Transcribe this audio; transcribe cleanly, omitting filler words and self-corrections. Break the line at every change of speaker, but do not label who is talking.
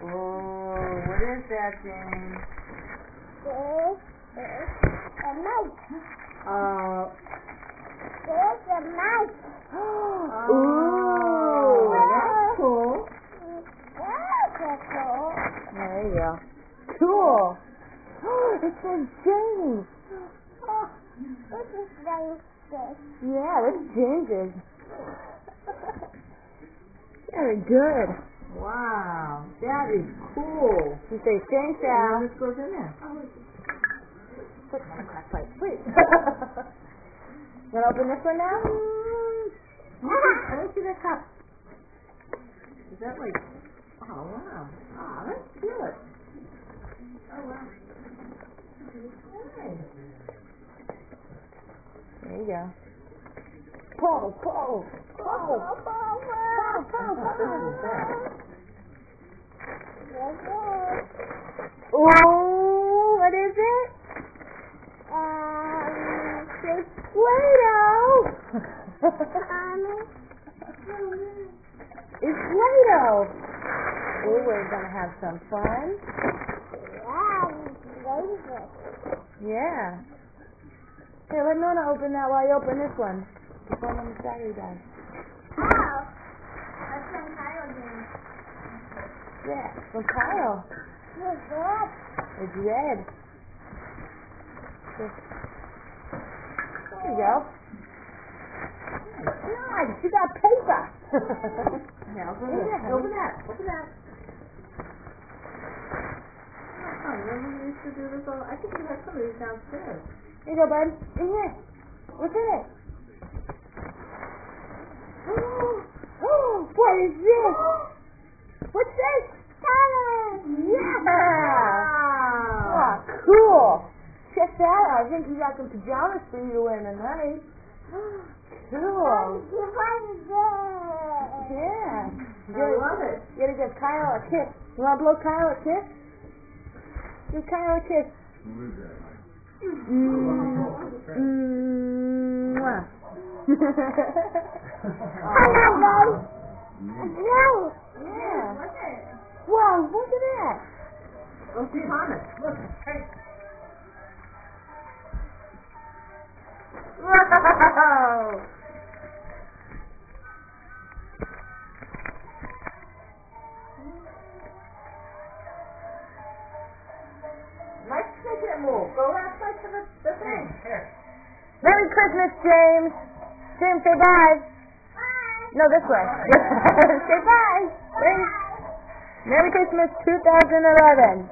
Oh, what is that, James?
This is a mouse.
Oh.
There's a mouse.
Ooh, that's cool.
That's cool.
There you go. Cool. It says James.
This is James.
Yeah, that's James's. Very good. Wow, that is cool. You say thanks, Al. This goes in there. Put it on a crack pipe, please. You want to open this one now? Let me see that cup. Is that like... Oh, wow. Oh, let's do it. Oh, wow. There you go. Pull, pull, pull. Ooh, what is it?
It's
Play-Doh. It's Play-Doh. Ooh, we're gonna have some fun. Yeah. Here, let Nona open that while you open this one. Before Mama Sally does.
Oh, that's from Kyle James.
Yeah, from Kyle.
It's red.
It's red. There you go. Nice, you got paper. Yeah, open that. Open that. Open that. Oh, remember we used to do this all? I think we have some of these downstairs. Here you go, bud. In here. What's in it? Oh, what is this? What's this? Yeah! Wow. Oh, cool. Check that out. I think you got some pajamas for you to wear tonight. Cool. Yeah. I love it. You gotta give Kyle a kiss. You wanna blow Kyle a kiss? Give Kyle a kiss. Mwah.
Hello, guys.
Yeah. Wow, look at that. Go see Thomas. Look. Hey. Whoa. Let's make it move. Go last place to the thing. Here. Merry Christmas, James. James, say bye.
Bye.
No, this way. Say bye.
Bye.
Merry Christmas 2011.